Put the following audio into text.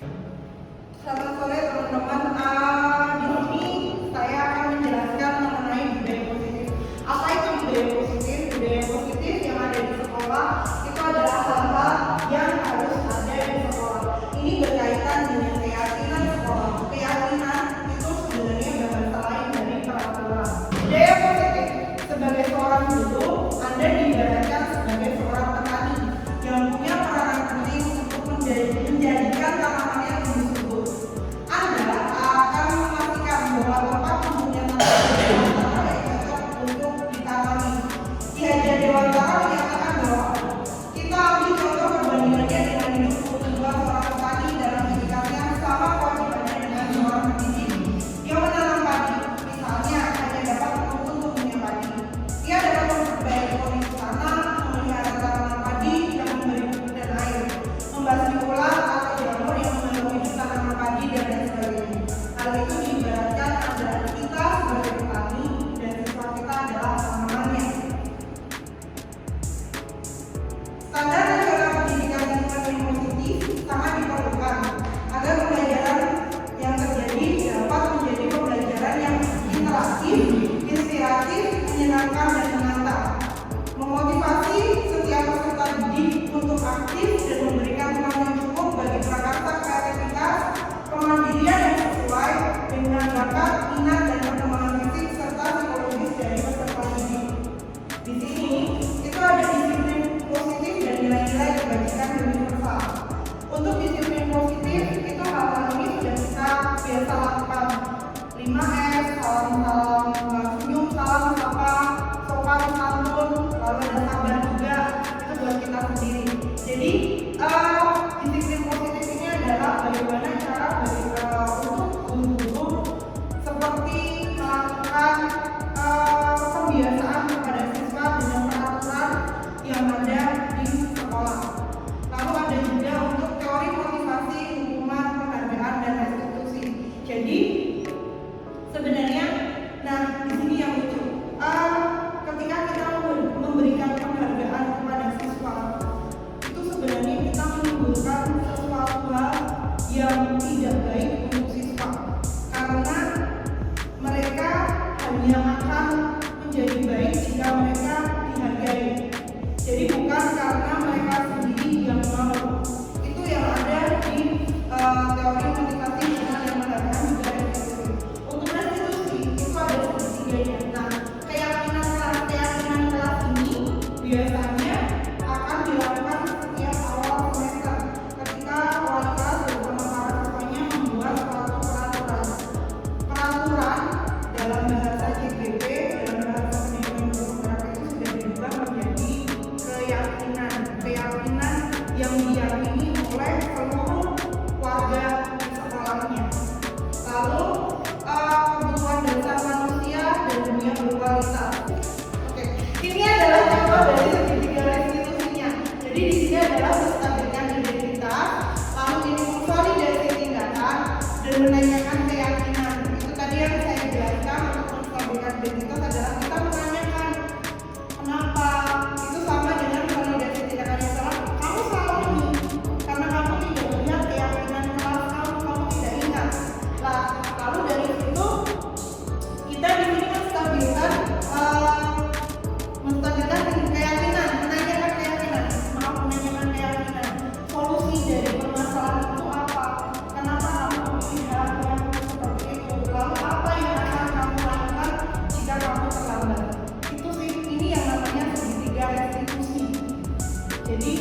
Selamat sore teman-teman. Di sini saya akan menjelaskan mengenai budaya positif. Apa itu budaya positif? Budaya positif yang ada di sekolah itu adalah hal-hal yang harus ada di sekolah. Ini berkaitan dengan keyakinan sekolah. Keyakinan itu sebenarnya bukan selain dari peraturan. Budaya positif sebagai seorang guru, Anda diibaratkan sebagai seorang petani yang punya peranan penting untuk menjadikan tanamannya tumbuh subur. Anda akan memastikan bahwa tempat tumbuhnya tanaman yang cocok untuk ditanami. Ki Hajar Dewantara menyatakan bahwa kita ambil contoh perbandingannya dengan hidup kedua seorang petani dalam kehidupannya sama kewajibannya dengan seorang pendidik yang menanam padi. Misalnya hanya dapat menuntun tumbuhnya padi. Ia dapat memperbaiki kondisi tanah, memelihara tanaman padi, dan memberi pupuk dan air, membasmi ulat atau jamur yang mengganggu hidup tanaman padi dan lain sebagainya. Hal itu diibaratkan adalah kita sebagai petani dan siswa kita adalah tanamannya. Standar nasional pendidikan lingkungan yang positif sangat diperlukan agar pembelajaran yang terjadi dapat menjadi pembelajaran yang interaktif, inspiratif, menyenangkan dan menantang, memotivasi setiap peserta didik untuk aktif dan memberikan ruang yang cukup bagi prakarsa kreativitas, kemandirian yang sesuai dengan bakat, minat dan perkembangan fisik serta psikologis dari peserta didik. Di sini itu ada disiplin positif dan nilai-nilai kebajikan universal. Untuk disiplin positif itu hal-hal ini sudah kita biasa lakukan. 5S, salam senyum, salam sapa, sopan santun, lalu ada sabar juga, itu buat kita sendiri. Jadi disiplin positif ini adalah bagaimana cara untuk guru-guru seperti melakukan kebiasaan kepada siswa dengan peraturan yang ada di sekolah. Lalu ada juga untuk teori motivasi, hukuman, penghargaan dan restitusi. Jadi sebenarnya, di sini yang lucu, ketika kita memberikan penghargaan kepada siswa, itu sebenarnya kita menimbulkan sesuatu hal yang tidak baik untuk siswa, karena mereka hanya akan menjadi baik jika mereka dihargai. Jadi bukan karena mereka sendiri yang mau. Itu yang ada di teori motivasi, hukuman dan penghargaan juga restitusi. Untuk restitusi itu ada sepertiganya. Keyakinan kelas ini biasanya akan dilakukan setiap awal semester ketika wali kelas bersama para siswanya membuat suatu peraturan dalam bahasa CGP, dalam bahasa pendidikan guru mereka itu sudah diubah menjadi keyakinan yang diyakini oleh seluruh warga di sekolahnya. Lalu kebutuhan dasar manusia dan dunia berkualitas. Oke, ini adalah contoh dari segitiga restitusinya. Jadi di sini adalah menstabilkan identitas, lalu ini konsolidasi tingkatan dan menanyakan keyakinan. Itu tadi yang saya jelaskan. Untuk menstabilkan identitas adalah kita menanyakan kenapa. Itu sama dengan validasi tindakan yang salah. Kamu salah ini karena kamu tidak punya keyakinan kelas kamu tidak ingat. Lalu dari situ kita di sini menstabilkan keyakinan, menanyakan keyakinan. Solusi dari permasalahan itu apa? Kenapa kamu melihat yang seperti itu? Lalu apa yang akan kamu lakukan jika kamu terlambat? Itu sih, ini yang namanya segitiga restitusi. Jadi